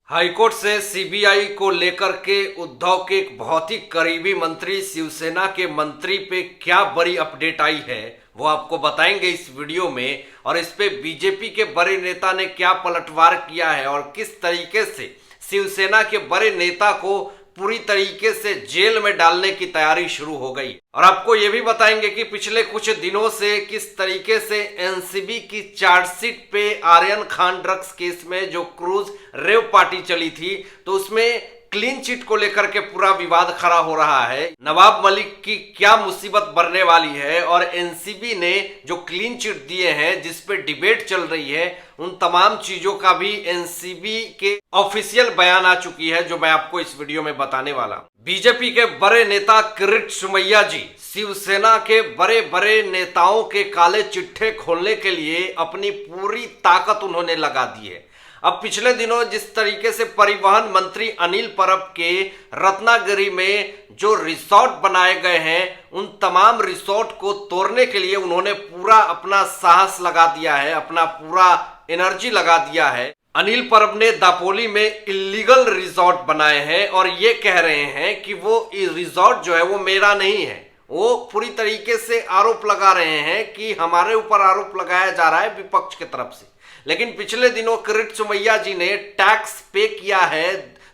High court से CBI को लेकर के उद्धव के एक बहुत ही करीबी मंत्री शिवसेना के मंत्री पे क्या बड़ी अपडेट आई है वो आपको बताएंगे इस वीडियो में। और इस पे बीजेपी के बड़े नेता ने क्या पलटवार किया है और किस तरीके से शिवसेना के बड़े नेता को पूरी तरीके से जेल में डालने की तैयारी शुरू हो गई। और आपको यह भी बताएंगे कि पिछले कुछ दिनों से किस तरीके से एनसीबी की चार्जशीट पे आर्यन खान ड्रग्स केस में जो क्रूज रेव पार्टी चली थी तो उसमें क्लीन चिट को लेकर के पूरा विवाद खड़ा हो रहा है। नवाब मलिक की क्या मुसीबत बढ़ने वाली है और एनसीबी ने जो क्लीन चिट दिए हैं जिस पे डिबेट चल रही है उन तमाम चीजों का भी एनसीबी के ऑफिशियल बयान आ चुकी है जो मैं आपको इस वीडियो में बताने वाला हूं। बीजेपी के बड़े नेता किरीट सोमैया जी शिवसेना के बड़े बड़े नेताओं के काले चिट्ठे खोलने के लिए अपनी पूरी ताकत उन्होंने लगा दी है। अब पिछले दिनों जिस तरीके से परिवहन मंत्री अनिल परब के रत्नागिरी में जो रिसोर्ट बनाए गए हैं उन तमाम रिसोर्ट को तोड़ने के लिए उन्होंने पूरा अपना साहस लगा दिया है, अपना पूरा एनर्जी लगा दिया है। अनिल परब ने दापोली में इलीगल रिसोर्ट बनाए हैं और ये कह रहे हैं कि वो रिसोर्ट जो है वो मेरा नहीं है। वो पूरी तरीके से आरोप लगा रहे हैं कि हमारे ऊपर आरोप लगाया जा रहा है विपक्ष की तरफ से। लेकिन पिछले दिनों किरीट सोमैया जी ने टैक्स पे किया है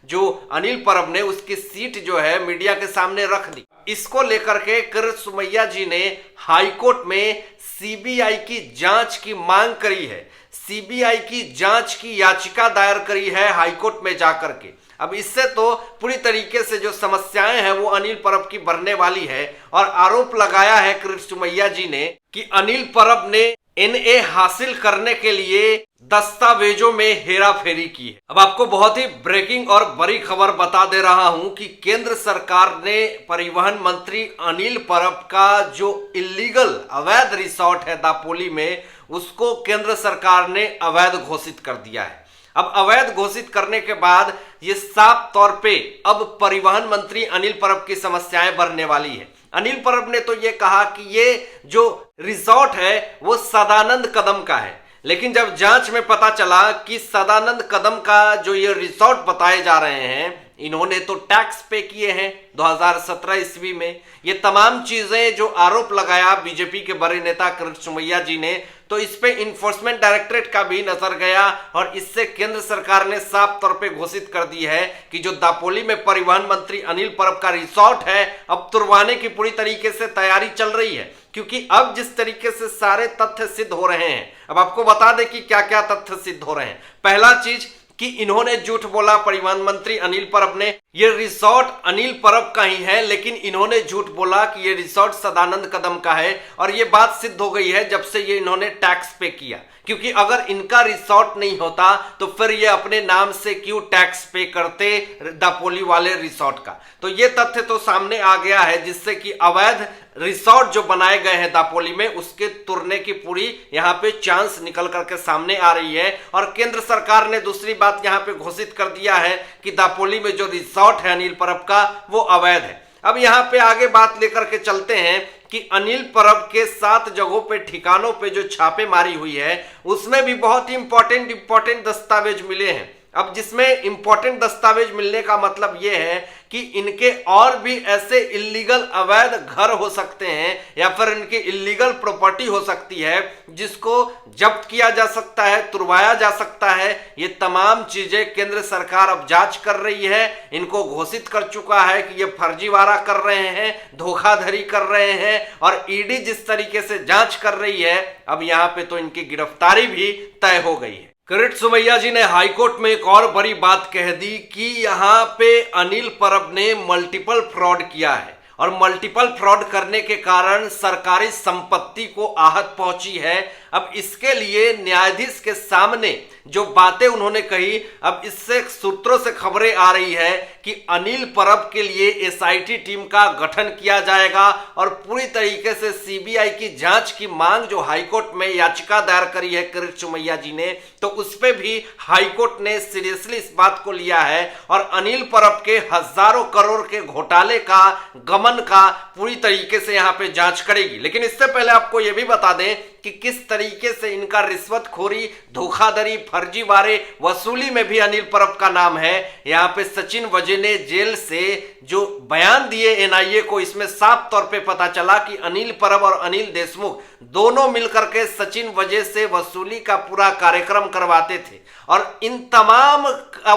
जो अनिल परब ने, उसकी सीट जो है मीडिया के सामने रख दी। इसको लेकर के किरीट सोमैया जी ने हाईकोर्ट में सीबीआई की जांच की मांग करी है, सीबीआई की जांच की याचिका दायर करी है हाईकोर्ट में जाकर के। अब इससे तो पूरी तरीके से जो समस्याएं हैं वो अनिल परब की बढ़ने वाली है। और आरोप लगाया है किरीट सोमैया जी ने कि अनिल परब ने एनए हासिल करने के लिए दस्तावेजों में हेराफेरी की है। अब आपको बहुत ही ब्रेकिंग और बड़ी खबर बता दे रहा हूं कि केंद्र सरकार ने परिवहन मंत्री अनिल परब का जो इलीगल अवैध रिसोर्ट है दापोली में उसको केंद्र सरकार ने अवैध घोषित कर दिया है। अब अवैध घोषित करने के बाद ये साफ तौर पे अब परिवहन मंत्री अनिल परब की समस्याएं बढ़ने वाली है। अनिल परब ने तो ये कहा कि ये जो रिसोर्ट है वो सदानंद कदम का है, लेकिन जब जांच में पता चला कि सदानंद कदम का जो ये रिसोर्ट बताए जा रहे हैं इन्होंने तो टैक्स पे किए हैं 2017 ईस्वी में। ये तमाम चीजें जो आरोप लगाया बीजेपी के बड़े नेता किरीट सोमैया जी ने तो इस पे इन्फोर्समेंट डायरेक्टरेट का भी नजर गया और इससे केंद्र सरकार ने साफ तौर पे घोषित कर दी है कि जो दापोली में परिवहन मंत्री अनिल परब का रिसोर्ट है अब तुड़वाने की पूरी तरीके से तैयारी चल रही है। क्योंकि अब जिस तरीके से सारे तथ्य सिद्ध हो रहे हैं, अब आपको बता दें कि क्या क्या तथ्य सिद्ध हो रहे हैं। पहला चीज कि इन्होंने झूठ बोला, परिवहन मंत्री अनिल परब ने, ये रिसोर्ट अनिल परब का ही है लेकिन इन्होंने झूठ बोला कि ये रिसोर्ट सदानंद कदम का है। और ये बात सिद्ध हो गई है जब से ये इन्होंने टैक्स पे किया, क्योंकि अगर इनका रिसोर्ट नहीं होता तो फिर ये अपने नाम से क्यों टैक्स पे करते दापोली वाले रिसोर्ट का। तो ये तथ्य तो सामने आ गया है जिससे कि अवैध रिसोर्ट जो बनाए गए हैं दापोली में उसके तुरने की पूरी यहाँ पे चांस निकल करके सामने आ रही है। और केंद्र सरकार ने दूसरी बात यहाँ पे घोषित कर दिया है कि दापोली में जो रिसोर्ट है अनिल परब का वो अवैध है। अब यहाँ पे आगे बात लेकर के चलते हैं कि अनिल परब के 7 जगहों पे ठिकानों पे जो छापेमारी हुई है उसमें भी बहुत ही इंपॉर्टेंट दस्तावेज मिले हैं। अब जिसमें इंपॉर्टेंट दस्तावेज मिलने का मतलब यह है कि इनके और भी ऐसे इलीगल अवैध घर हो सकते हैं या फिर इनकी इलीगल प्रॉपर्टी हो सकती है जिसको जब्त किया जा सकता है, तुड़वाया जा सकता है। ये तमाम चीजें केंद्र सरकार अब जांच कर रही है, इनको घोषित कर चुका है कि ये फर्जीवाड़ा कर रहे हैं, धोखाधड़ी कर रहे हैं। और ईडी जिस तरीके से जांच कर रही है अब यहाँ पे तो इनकी गिरफ्तारी भी तय हो गई है। किरीट सोमैया जी ने हाईकोर्ट में एक और बड़ी बात कह दी कि यहाँ पे अनिल परब ने मल्टीपल फ्रॉड किया है और मल्टीपल फ्रॉड करने के कारण सरकारी संपत्ति को आहत पहुंची है। अब इसके लिए न्यायाधीश के सामने जो बातें उन्होंने कही, अब इससे सूत्रों से खबरें आ रही है कि अनिल परब के लिए एसआईटी टीम का गठन किया जाएगा और पूरी तरीके से सीबीआई की जांच की मांग जो हाईकोर्ट में याचिका दायर करी है किरीट सोमैया जी ने तो उस पे भी हाईकोर्ट ने सीरियसली इस बात को लिया है और अनिल परब के हजारों करोड़ के घोटाले का गमन का पूरी तरीके से यहाँ पे जांच करेगी। लेकिन इससे पहले आपको यह भी बता दें कि किस तरीके से इनका रिश्वतखोरी, धोखाधड़ी, फर्जीवाड़े, वसूली में भी अनिल परब का नाम है। यहाँ पे सचिन वजे ने जेल से जो बयान दिए एनआईए को, इसमें साफ तौर पे पता चला कि अनिल परब और अनिल देशमुख दोनों मिलकर के सचिन वजे से वसूली का पूरा कार्यक्रम करवाते थे और इन तमाम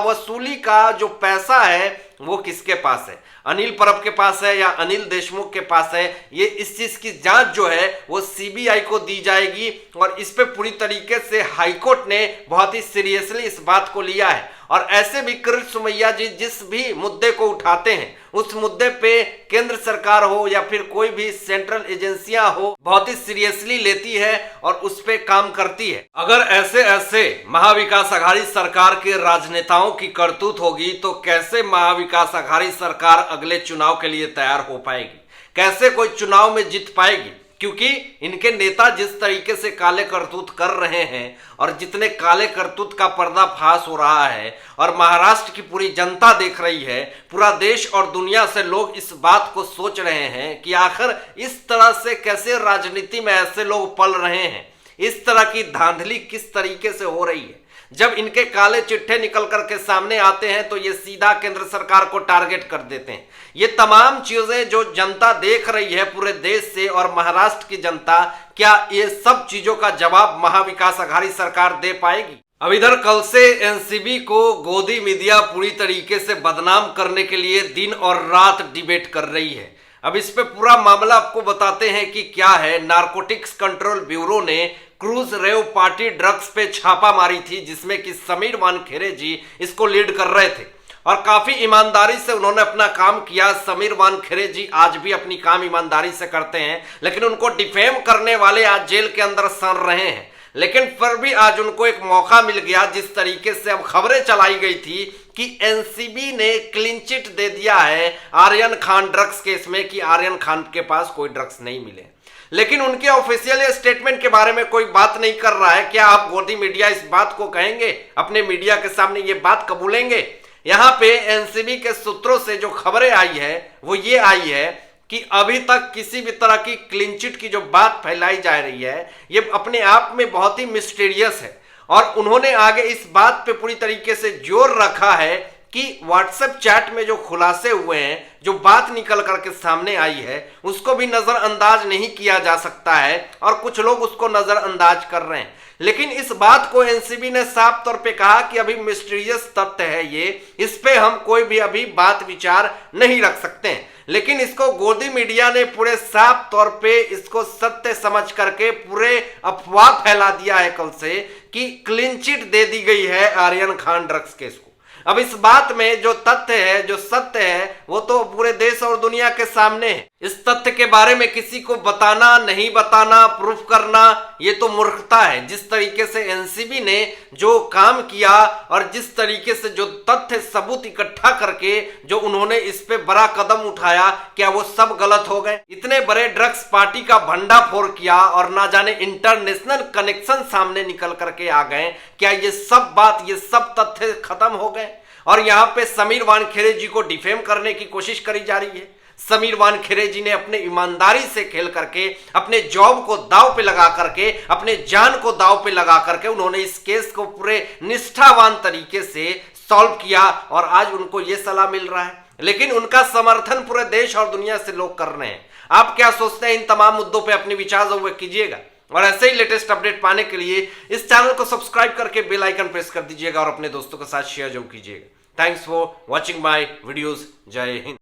वसूली का जो पैसा है वो किसके पास है, अनिल परब के पास है या अनिल देशमुख के पास है। ये इस चीज की जांच जो है वो सीबीआई को दी जाएगी और इस पे पूरी तरीके से हाईकोर्ट ने बहुत ही सीरियसली इस बात को लिया है। और ऐसे भी किरीट सोमैया जी जिस भी मुद्दे को उठाते हैं उस मुद्दे पे केंद्र सरकार हो या फिर कोई भी सेंट्रल एजेंसियां हो बहुत ही सीरियसली लेती है और उस पे काम करती है। अगर ऐसे ऐसे महाविकास आघाड़ी सरकार के राजनेताओं की करतूत होगी तो कैसे महाविकास आघाड़ी सरकार अगले चुनाव के लिए तैयार हो पाएगी, कैसे कोई चुनाव में जीत पाएगी, क्योंकि इनके नेता जिस तरीके से काले करतूत कर रहे हैं और जितने काले करतूत का पर्दाफाश हो रहा है और महाराष्ट्र की पूरी जनता देख रही है, पूरा देश और दुनिया से लोग इस बात को सोच रहे हैं कि आखिर इस तरह से कैसे राजनीति में ऐसे लोग पल रहे हैं, इस तरह की धांधली किस तरीके से हो रही है। जब इनके काले चिट्ठे निकल करके सामने आते हैं तो ये सीधा केंद्र सरकार को टारगेट कर देते हैं। ये तमाम चीजें जो जनता देख रही है पूरे देश से और महाराष्ट्र की जनता, क्या ये सब चीजों का जवाब महाविकास आघाड़ी सरकार दे पाएगी? अब इधर कल से एनसीबी को गोदी मीडिया पूरी तरीके से बदनाम करने के लिए दिन और रात डिबेट कर रही है। अब इस पे पूरा मामला आपको बताते हैं कि क्या है। नारकोटिक्स कंट्रोल ब्यूरो ने क्रूज रेव पार्टी ड्रग्स पे छापा मारी थी जिसमें कि समीर वानखेड़े जी इसको लीड कर रहे थे और काफी ईमानदारी से उन्होंने अपना काम किया। समीर वानखेड़े जी आज भी अपनी काम ईमानदारी से करते हैं, लेकिन उनको डिफेम करने वाले आज जेल के अंदर सड़ रहे हैं। लेकिन फिर भी आज उनको एक मौका मिल गया। जिस तरीके से अब खबरें चलाई गई थी कि एनसीबी ने क्लीन चिट दे दिया है आर्यन खान ड्रग्स केस में कि आर्यन खान के पास कोई ड्रग्स नहीं मिले, लेकिन उनके ऑफिशियल स्टेटमेंट के बारे में कोई बात नहीं कर रहा है। क्या आप गोदी मीडिया इस बात को कहेंगे, अपने मीडिया के सामने ये बात कबूलेंगे? यहाँ पे एनसीबी के सूत्रों से जो खबरें आई है वो ये आई है कि अभी तक किसी भी तरह की क्लीन चिट की जो बात फैलाई जा रही है ये अपने आप में बहुत ही मिस्टीरियस है और उन्होंने आगे इस बात पे पूरी तरीके से जोर रखा है कि व्हाट्सएप चैट में जो खुलासे हुए हैं, जो बात निकल करके सामने आई है, उसको भी नजरअंदाज नहीं किया जा सकता है और कुछ लोग उसको नजरअंदाज कर रहे हैं। लेकिन इस बात को एनसीबी ने साफ तौर पे कहा कि अभी मिस्टीरियस तथ्य है ये, इस पे हम कोई भी अभी बात विचार नहीं रख सकते हैं। लेकिन इसको गोदी मीडिया ने पूरे साफ तौर पे इसको सत्य समझ करके पूरे अफवाह फैला दिया है कल से कि क्लीन चिट दे दी गई है आर्यन खान ड्रग्स केस को। अब इस बात में जो तथ्य है, जो सत्य है, वो तो पूरे देश और दुनिया के सामने है। इस तथ्य के बारे में किसी को बताना, नहीं बताना, प्रूफ करना, ये तो मूर्खता है। जिस तरीके से एनसीबी ने जो काम किया और जिस तरीके से जो तथ्य सबूत इकट्ठा करके जो उन्होंने इस पे बड़ा कदम उठाया, क्या वो सब गलत हो गए? इतने बड़े ड्रग्स पार्टी का भंडाफोड़ किया और ना जाने इंटरनेशनल कनेक्शन सामने निकल करके आ गए, क्या ये सब बात, ये सब तथ्य खत्म हो गए? और यहाँ पे समीर वानखेड़े जी को डिफेम करने की कोशिश करी जा रही है। समीर वानखेड़े जी ने अपने ईमानदारी से खेल करके, अपने जॉब को दांव पे लगा करके, अपने जान को दांव पे लगा करके उन्होंने इस केस को पूरे निष्ठावान तरीके से सॉल्व किया और आज उनको ये सलाह मिल रहा है। लेकिन उनका समर्थन पूरे देश और दुनिया से लोग कर रहे हैं। आप क्या सोचते हैं? इन तमाम मुद्दों पर अपने विचार जरूर कीजिएगा और ऐसे ही लेटेस्ट अपडेट पाने के लिए इस चैनल को सब्सक्राइब करके बेल आइकन प्रेस कर दीजिएगा और अपने दोस्तों के साथ शेयर जरूर कीजिएगा। Thanks for watching my videos. जय हिंद।